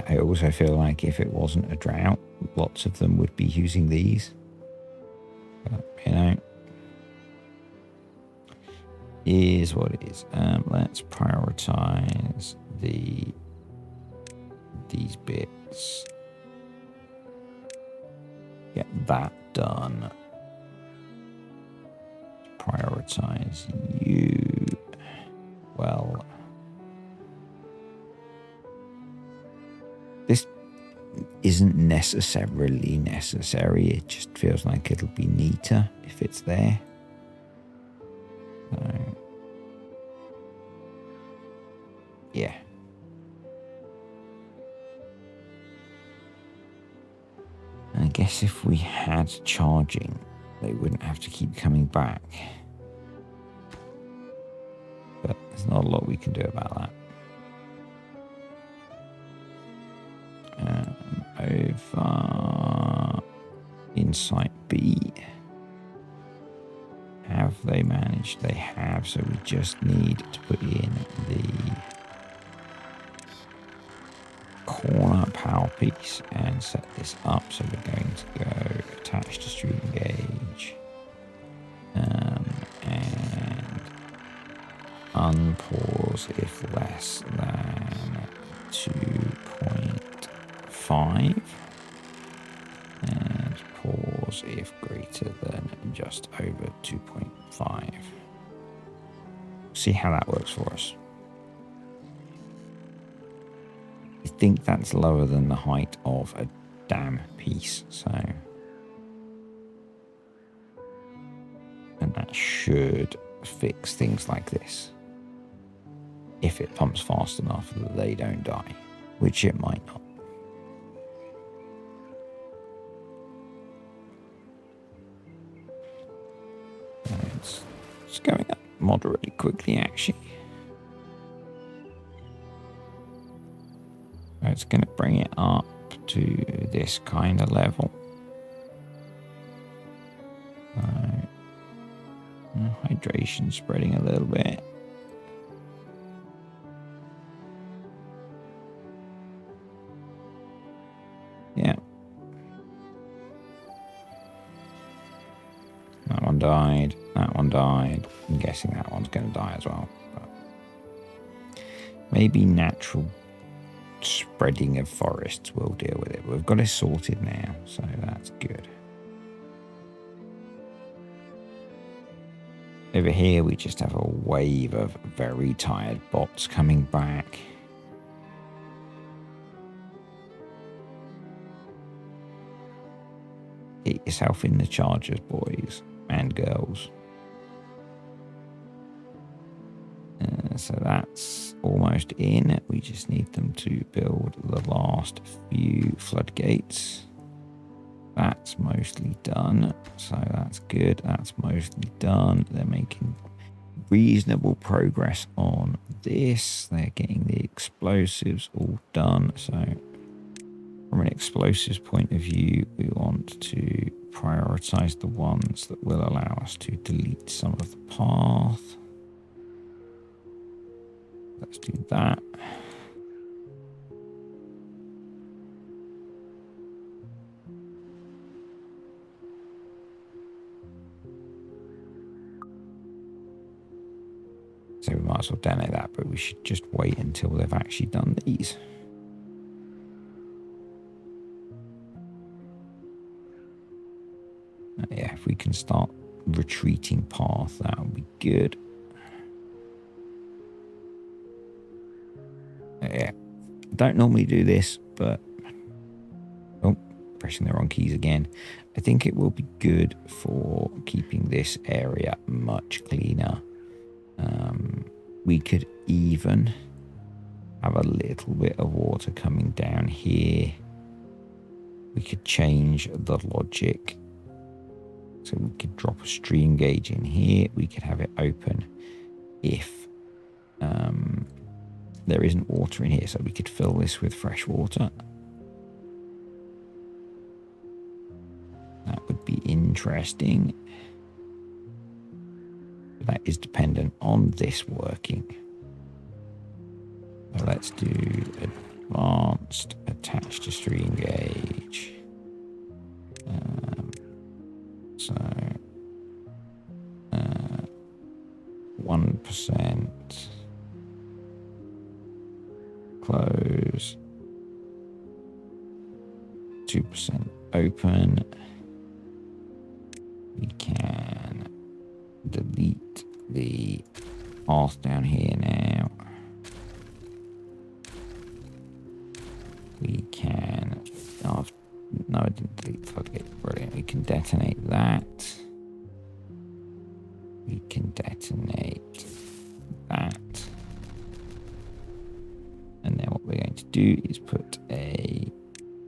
I also feel like if it wasn't a drought, lots of them would be using these. But, you know, is what it is. Let's prioritize these bits. Get that done. Prioritize you. Well, this isn't necessarily necessary. It just feels like it'll be neater if it's there. So, yeah. I guess if we had charging, they wouldn't have to keep coming back. But there's not a lot we can do about that. Over in Site B. Have they managed? They have, so we just need to put in the corner power piece and set this up. So we're going to go attach to stream gauge and unpause if less than 2.5 and pause if greater than just over 2.5. See how that works for us. I think that's lower than the height of a dam piece, so, and that should fix things like this if it pumps fast enough that they don't die, which it might not. It's going up moderately quickly, actually. It's going to bring it up to this kind of level. Hydration spreading a little bit. Yeah. That one died. That one died. I'm guessing that one's going to die as well. But maybe natural spreading of forests will deal with it. We've got it sorted now, so that's good. Over here we just have a wave of very tired bots coming back. Get yourself in the chargers, boys and girls. So that's almost in. We just need them to build the last few floodgates. That's mostly done, so that's good. That's mostly done. They're making reasonable progress on this. They're getting the explosives all done. So from an explosives point of view, we want to prioritize the ones that will allow us to delete some of the path. Let's do that. So we might as well donate that, but we should just wait until they've actually done these. Yeah, if we can start retreating path, that would be good. Yeah, don't normally do this, but oh, pressing the wrong keys again. I think it will be good for keeping this area much cleaner. We could even have a little bit of water coming down here. We could change the logic. So we could drop a stream gauge in here. We could have it open if there isn't water in here. So we could fill this with fresh water. That would be interesting. That is dependent on this working. So let's do advanced attached to stream gauge. So 1% close, 2% open. We can delete the path down here now. We can, oh, no, I didn't delete the floodgate. Brilliant. We can detonate that. We can detonate that. And then what we're going to do is put a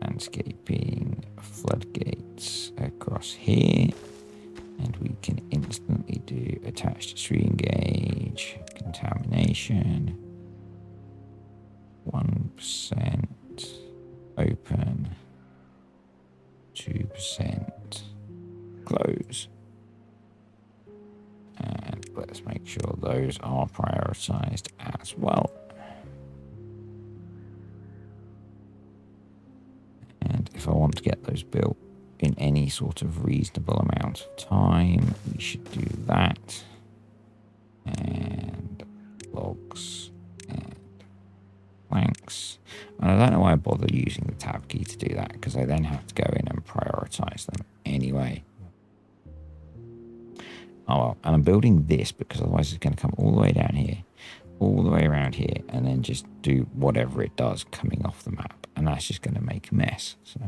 landscaping floodgates across here. And we can instantly do attached stream gauge, contamination, 1% open, 2% close. And let's make sure those are prioritized as well. And if I want to get those built in any sort of reasonable amount of time, we should do that. And logs and planks. And I don't know why I bother using the tab key to do that, because I then have to go in and prioritize them anyway. Oh well, and I'm building this because otherwise it's going to come all the way down here, all the way around here, and then just do whatever it does coming off the map. And that's just going to make a mess. So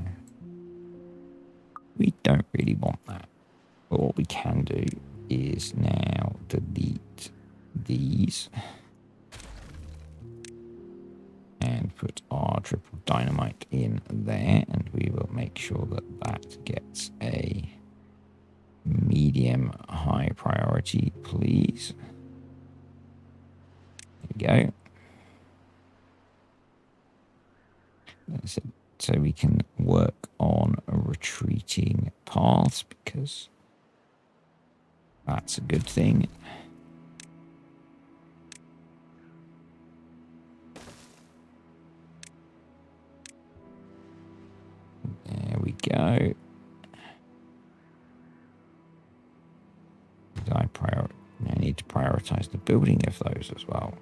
we don't really want that. But what we can do is now delete these and put our triple dynamite in there, and we will make sure that that gets a medium high priority, please. There we go. So we can work on retreating paths, because that's a good thing. There we go. I need to prioritize the building of those as well.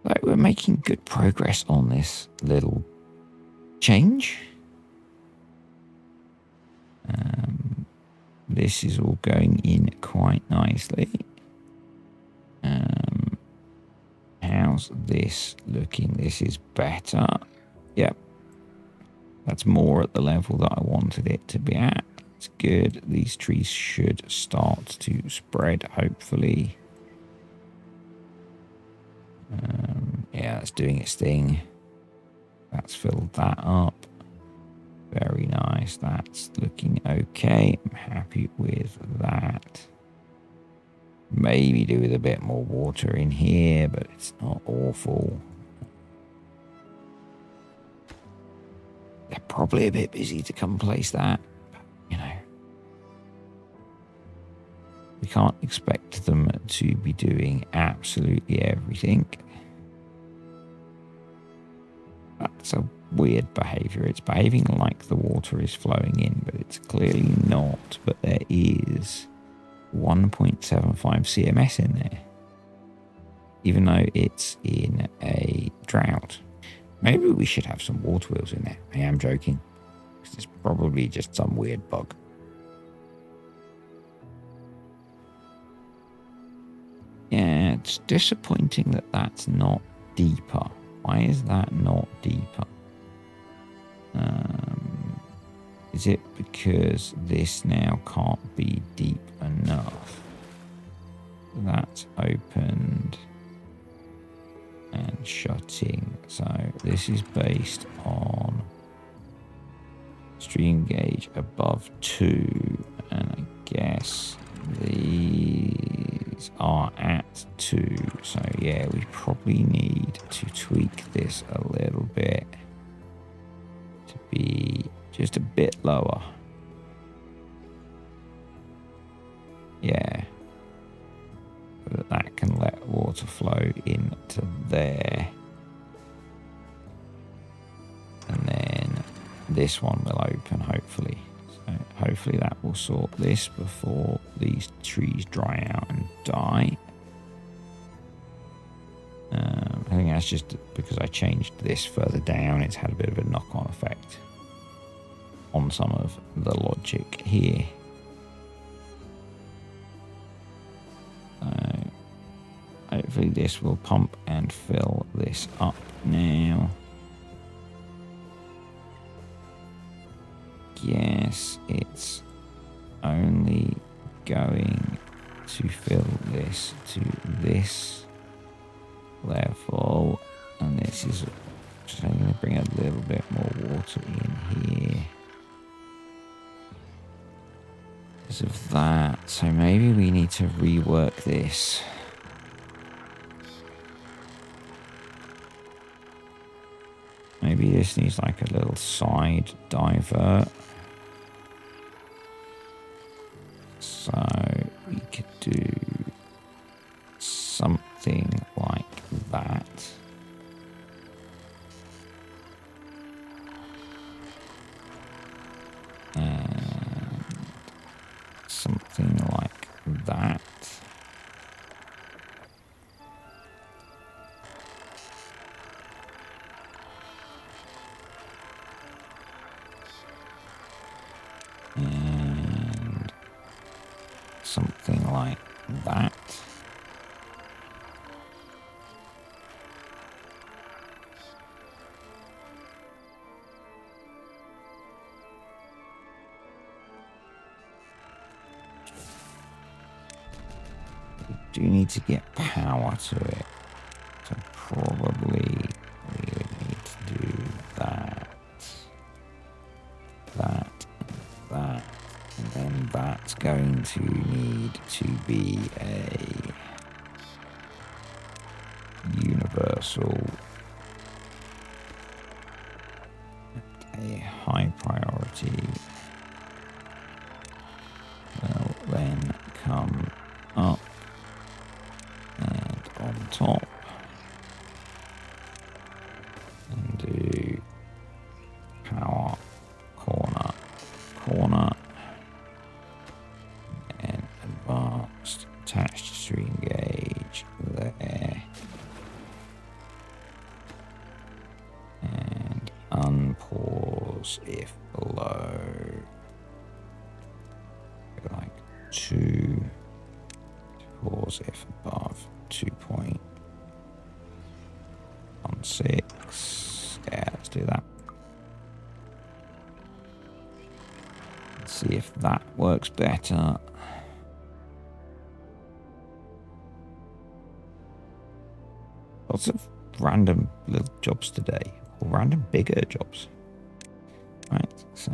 Right, we're making good progress on this little change. This is all going in quite nicely. How's this looking? This is better. Yep. That's more at the level that I wanted it to be at. It's good. These trees should start to spread, hopefully. Yeah, it's doing its thing. That's filled that up. Very nice. That's looking okay. I'm happy with that. Maybe do with a bit more water in here, but it's not awful. They're probably a bit busy to come place that. But, you know, we can't expect them to be doing absolutely everything. That's a weird behavior. It's behaving like the water is flowing in, but it's clearly not. But there is 1.75 CMS in there, even though it's in a drought. Maybe we should have some water wheels in there. I am joking. It's probably just some weird bug. Yeah, it's disappointing that that's not deeper. Why is that not deeper? Is it because this now can't be deep enough? That's opened and shutting. So this is based on stream gauge above 2, and I guess these are at 2. So yeah, we probably need to tweak this a little bit to be just a bit lower. Yeah. So that can let water flow into there. And then this one will open, hopefully. So hopefully that will sort this before these trees dry out and die. I think that's just because I changed this further down. It's had a bit of a knock-on effect on some of the logic here. So hopefully this will pump and fill this up now. Yes, it's only going to fill this to this level, and this is just going to bring a little bit more water in here because of that. So maybe we need to rework this. Maybe this needs like a little side divert. So we could do something like that. And something like that. And something like that. We do need to get power to it. So probably we would need to do that. And then that's going to need to be a universal, a high priority. Will then come up and on top and do power corner, and advanced attached stream gauge there, and unpause if below, like 2, pause if above 2.16. Yeah, let's do that. See if that works better. Lots of random little jobs today, or random bigger jobs. Right, so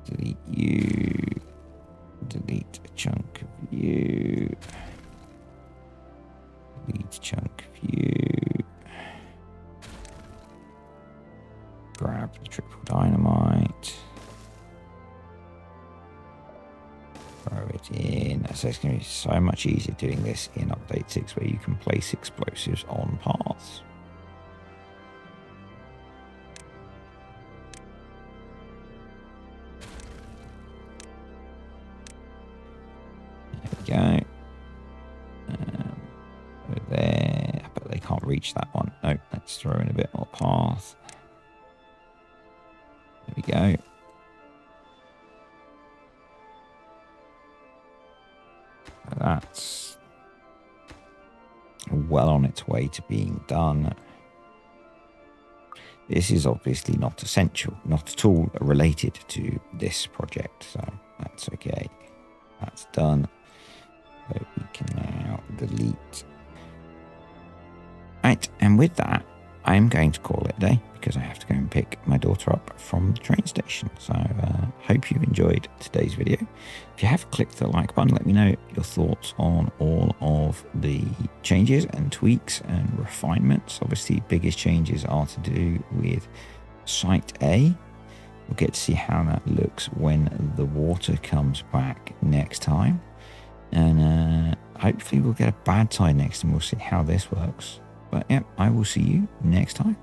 delete you, delete a chunk of you, delete a chunk of you, grab the triple dynamite, throw it in. So it's going to be so much easier doing this in update 6 where you can place explosives on paths. There we go. Over there, but they can't reach that one. No, let's throw in a bit more path. There we go. That's well on its way to being done. This is obviously not essential, not at all related to this project, so that's okay. That's done. So we can now delete. Right, and with that, I'm going to call it a day because I have to go and pick my daughter up from the train station. So hope you've enjoyed today's video. If you have clicked the like button, let me know your thoughts on all of the changes and tweaks and refinements. Obviously, biggest changes are to do with Site A. We'll get to see how that looks when the water comes back next time. And hopefully we'll get a bad tide next and we'll see how this works. But yeah, I will see you next time.